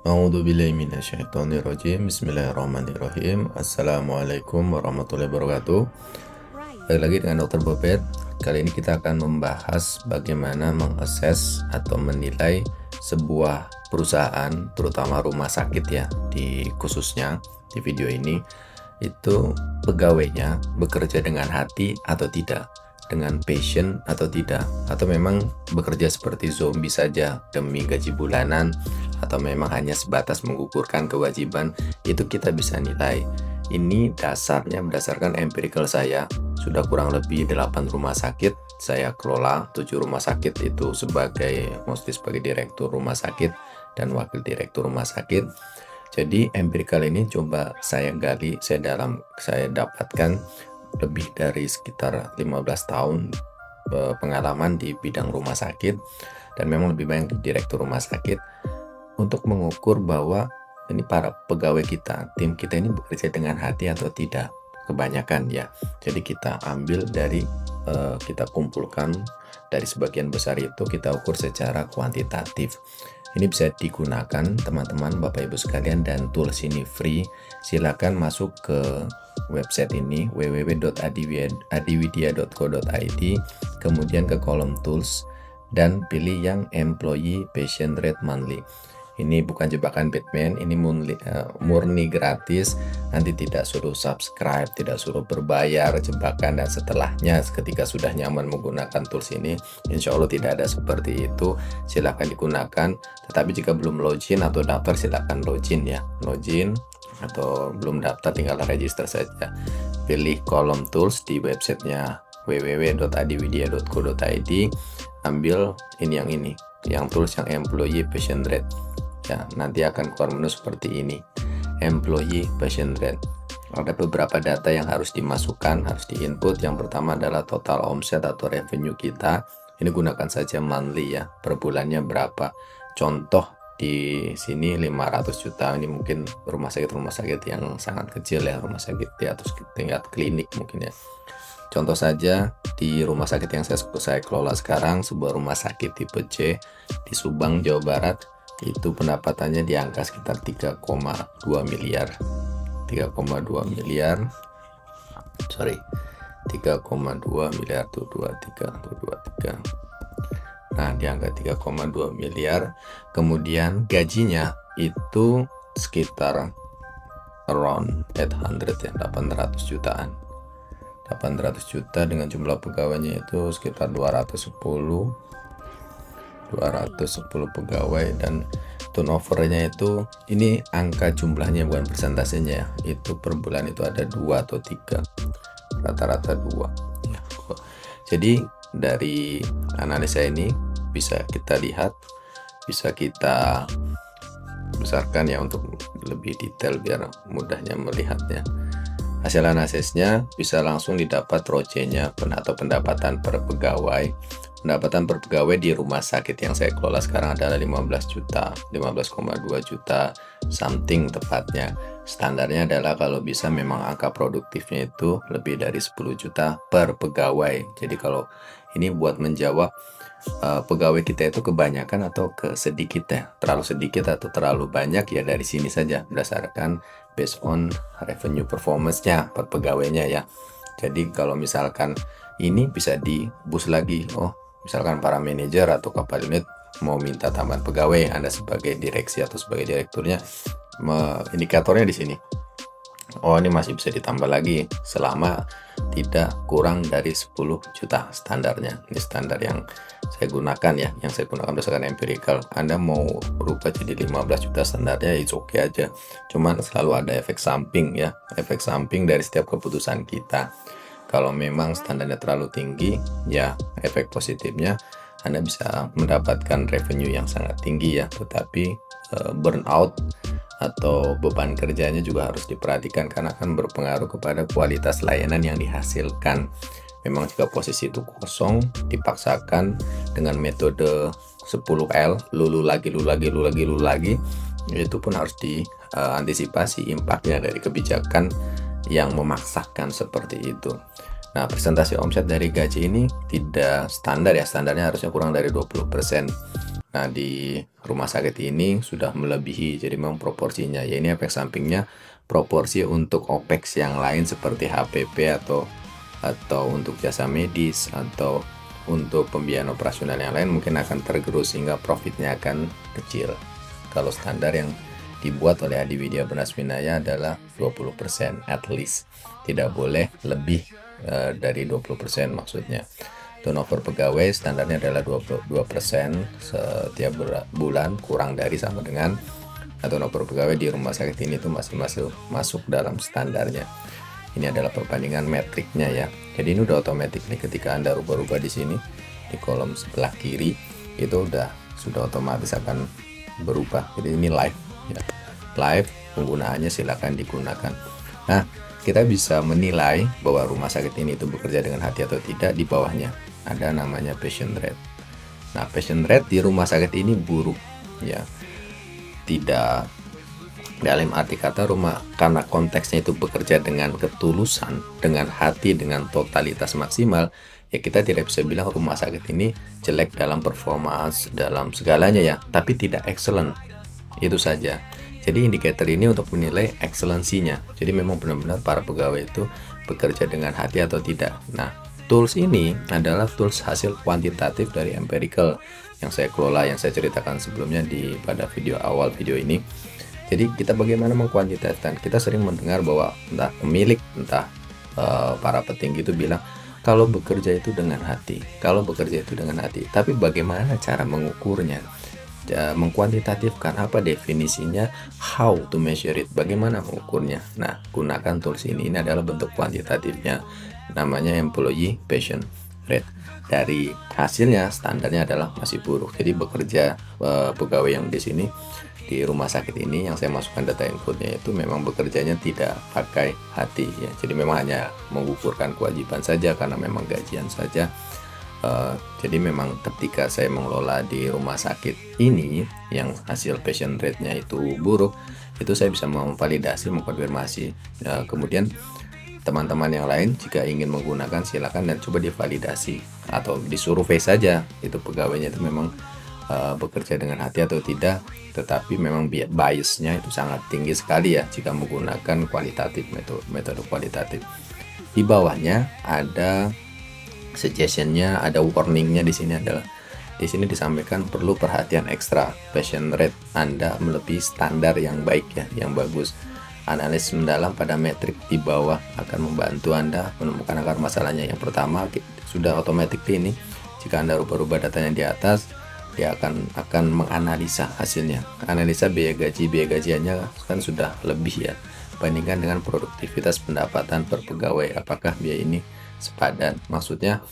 A'udzubillahi minasyaitonirrajim. Bismillahirrahmanirrahim. Assalamualaikum warahmatullahi wabarakatuh. Balik lagi dengan Dr. Bobet. Kali ini kita akan membahas bagaimana mengakses atau menilai sebuah perusahaan, terutama rumah sakit ya, khususnya di video ini, itu pegawainya bekerja dengan hati atau tidak, dengan passion atau tidak, atau memang bekerja seperti zombie saja demi gaji bulanan, atau memang hanya sebatas menggugurkan kewajiban. Itu kita bisa nilai. Ini dasarnya berdasarkan empirical saya. Sudah kurang lebih 8 rumah sakit saya kelola, 7 rumah sakit itu mostly sebagai direktur rumah sakit dan wakil direktur rumah sakit. Jadi empirical ini coba saya gali, saya dapatkan lebih dari sekitar 15 tahun pengalaman di bidang rumah sakit, dan memang lebih banyak di direktur rumah sakit, untuk mengukur bahwa ini para pegawai kita, tim kita ini bekerja dengan hati atau tidak. Kebanyakan ya. Jadi kita ambil dari kita kumpulkan dari sebagian besar itu, kita ukur secara kuantitatif. Ini bisa digunakan teman-teman, Bapak Ibu sekalian, dan tools ini free. Silakan masuk ke website ini www.adiwidya.co.id, kemudian ke kolom tools dan pilih yang employee patient rate monthly. Ini bukan jebakan Batman, ini murni gratis. Nanti tidak suruh subscribe, tidak suruh berbayar jebakan, dan setelahnya ketika sudah nyaman menggunakan tools ini, insya Allah tidak ada seperti itu. Silahkan digunakan. Tetapi jika belum login atau daftar, silahkan login ya. Login atau belum daftar, tinggal register saja. Pilih kolom tools di websitenya www.adiwidya.co.id. Ambil ini yang tools yang employee patient rate ya. Nanti akan keluar menu seperti ini, employee patient rate. Ada beberapa data yang harus dimasukkan, harus diinput. Yang pertama adalah total omset atau revenue kita. Ini gunakan saja monthly ya, per bulannya berapa. Contoh di sini 500 juta. Ini mungkin rumah sakit yang sangat kecil ya, rumah sakit di atas tingkat klinik mungkin ya. Contoh saja di rumah sakit yang saya kelola sekarang, sebuah rumah sakit tipe C di Subang, Jawa Barat, itu pendapatannya di angka sekitar 3,2 miliar. 3,2 miliar tuh 23. Nah, di angka 3,2 miliar. Kemudian gajinya itu sekitar around 800 ya, 800 jutaan. 800 juta dengan jumlah pegawainya itu sekitar 210 pegawai, dan turnovernya itu, ini angka jumlahnya bukan persentasenya ya, itu per bulan itu ada 2 atau 3, rata-rata 2 ya. Jadi dari analisa ini bisa kita lihat, bisa kita besarkan ya untuk lebih detail biar mudahnya melihatnya. Hasil analisisnya bisa langsung didapat ROCE-nya atau pendapatan per pegawai. Pendapatan per pegawai di rumah sakit yang saya kelola sekarang adalah 15 juta, 15,2 juta something tepatnya. Standarnya adalah kalau bisa memang angka produktifnya itu lebih dari 10 juta per pegawai. Jadi kalau ini buat menjawab pegawai kita itu kebanyakan atau sedikit ya, terlalu sedikit atau terlalu banyak ya, dari sini saja berdasarkan based on revenue performance-nya per pegawainya ya. Jadi kalau misalkan ini bisa di boost lagi, misalkan para manajer atau kepala unit mau minta tambahan pegawai, Anda sebagai direksi atau sebagai direkturnya, indikatornya di sini. Ini masih bisa ditambah lagi selama tidak kurang dari 10 juta standarnya. Ini standar yang saya gunakan ya, yang saya gunakan berdasarkan empirical. Anda mau rubah jadi 15 juta standarnya, it's okay aja. Cuman selalu ada efek samping ya, efek samping dari setiap keputusan kita. Kalau memang standarnya terlalu tinggi, ya efek positifnya Anda bisa mendapatkan revenue yang sangat tinggi ya, tetapi burnout atau beban kerjanya juga harus diperhatikan, karena akan berpengaruh kepada kualitas layanan yang dihasilkan. Memang jika posisi itu kosong, dipaksakan dengan metode 10L, lulu lagi, itu pun harus diantisipasi impaknya dari kebijakan yang memaksakan seperti itu. Nah, presentasi omset dari gaji ini tidak standar ya, standarnya harusnya kurang dari 20%. Nah, di rumah sakit ini sudah melebihi, jadi memang proporsinya. Ya ini efek sampingnya, proporsi untuk OPEX yang lain seperti HPP atau untuk jasa medis atau untuk pembiayaan operasional yang lain mungkin akan tergerus sehingga profitnya akan kecil. Kalau standar yang dibuat oleh Adi Widya Benasminaya adalah 20% at least, tidak boleh lebih dari 20% maksudnya. Turnover pegawai standarnya adalah 22% setiap bulan, kurang dari sama dengan turnover pegawai di rumah sakit ini tuh masih masuk dalam standarnya. Ini adalah perbandingan metriknya ya. Jadi ini udah otomatis nih, ketika Anda rubah-rubah di sini di kolom sebelah kiri itu sudah otomatis akan berubah. Jadi ini live ya. Live, penggunaannya silakan digunakan. Nah, kita bisa menilai bahwa rumah sakit ini itu bekerja dengan hati atau tidak. Di bawahnya ada namanya patient rate. Nah, patient rate di rumah sakit ini buruk ya. Tidak, dalam arti kata karena konteksnya itu bekerja dengan ketulusan, dengan hati, dengan totalitas maksimal, ya kita tidak bisa bilang rumah sakit ini jelek dalam performance, dalam segalanya ya, tapi tidak excellent. Itu saja. Jadi indikator ini untuk menilai excellensinya. Jadi memang benar-benar para pegawai itu bekerja dengan hati atau tidak. Nah, tools ini adalah tools hasil kuantitatif dari empirical yang saya kelola, yang saya ceritakan sebelumnya pada video awal video ini. Jadi kita bagaimana mengkuantitatifkan? Kita sering mendengar bahwa entah pemilik, entah para petinggi itu bilang kalau bekerja itu dengan hati, kalau bekerja itu dengan hati. Tapi bagaimana cara mengukurnya? Mengkuantitatifkan, apa definisinya, how to measure it, bagaimana mengukurnya. Nah, gunakan tools ini adalah bentuk kuantitatifnya, namanya employee patient rate. Dari hasilnya standarnya adalah masih buruk. Jadi bekerja pegawai yang di sini di rumah sakit ini yang saya masukkan data inputnya itu memang bekerjanya tidak pakai hati ya. Jadi memang hanya mengukurkan kewajiban saja karena memang gajian saja. Jadi memang ketika saya mengelola di rumah sakit ini yang hasil patient rate-nya itu buruk, itu saya bisa memvalidasi, mengkonfirmasi. Kemudian teman-teman yang lain jika ingin menggunakan silakan dan coba divalidasi atau disurvei saja itu pegawainya itu memang bekerja dengan hati atau tidak. Tetapi memang biasnya itu sangat tinggi sekali ya jika menggunakan kualitatif, metode kualitatif. Di bawahnya ada suggestionnya, ada warningnya. Di sini disampaikan perlu perhatian ekstra, patient rate Anda melebihi standar yang baik ya, yang bagus. Analisis mendalam pada metrik di bawah akan membantu Anda menemukan akar masalahnya. Yang pertama sudah otomatis ini, jika Anda rubah-rubah datanya di atas, dia akan menganalisa hasilnya. Analisa biaya gajiannya kan sudah lebih ya, bandingkan dengan produktivitas pendapatan per pegawai, apakah biaya ini sepadan. Maksudnya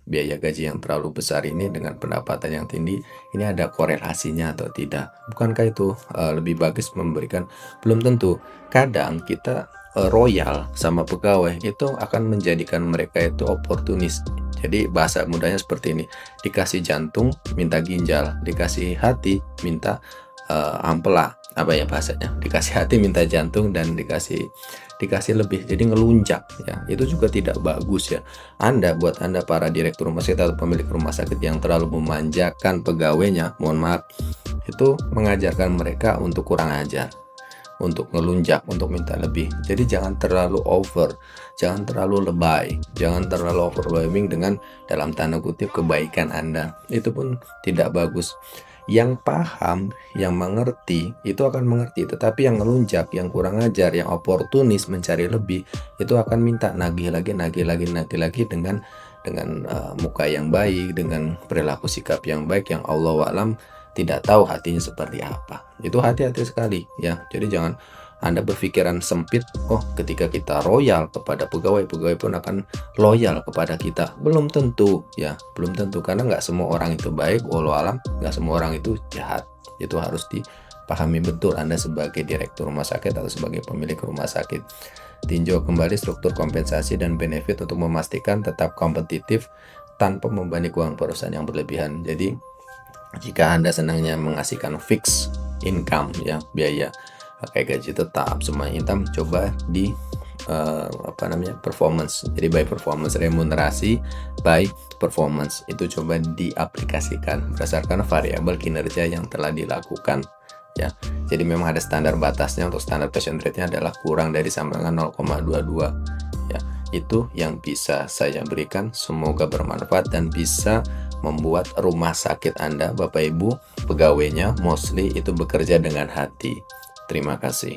biaya gaji yang terlalu besar ini dengan pendapatan yang tinggi ini ada korelasinya atau tidak. Bukankah itu lebih bagus memberikan? Belum tentu. Kadang kita royal sama pegawai itu akan menjadikan mereka itu oportunis. Jadi bahasa mudahnya seperti ini, dikasih jantung minta ginjal, dikasih hati minta ampela, apa ya bahasanya, dikasih hati minta jantung, dan dikasih lebih, jadi ngelunjak ya. Itu juga tidak bagus ya. Buat anda para direktur rumah sakit atau pemilik rumah sakit yang terlalu memanjakan pegawainya, mohon maaf, itu mengajarkan mereka untuk kurang ajar, untuk ngelunjak, untuk minta lebih. Jadi jangan terlalu over, jangan terlalu lebay, jangan terlalu overwhelming dengan dalam tanda kutip kebaikan Anda. Itu pun tidak bagus. Yang paham, yang mengerti itu akan mengerti, tetapi yang ngelunjak, yang kurang ajar, yang oportunis mencari lebih, itu akan minta nagih lagi dengan muka yang baik, dengan perilaku sikap yang baik, yang Allah alam tidak tahu hatinya seperti apa. Itu hati-hati sekali ya. Jadi jangan Anda berpikiran sempit, oh ketika kita royal kepada pegawai pun akan loyal kepada kita. Belum tentu ya, belum tentu, karena nggak semua orang itu baik, walau alam nggak semua orang itu jahat. Itu harus dipahami betul Anda sebagai direktur rumah sakit atau sebagai pemilik rumah sakit. Tinjau kembali struktur kompensasi dan benefit untuk memastikan tetap kompetitif tanpa membebani keuangan perusahaan yang berlebihan. Jadi jika Anda senangnya mengasihkan fixed income ya, biaya kayak gaji tetap semuanya hitam, coba performance. Jadi by performance, remunerasi by performance itu coba diaplikasikan berdasarkan variabel kinerja yang telah dilakukan ya. Jadi memang ada standar batasnya. Untuk standar passion rate-nya adalah kurang dari sama dengan 0,22 ya. Itu yang bisa saya berikan, semoga bermanfaat dan bisa membuat rumah sakit Anda, Bapak Ibu, pegawainya mostly itu bekerja dengan hati. Terima kasih.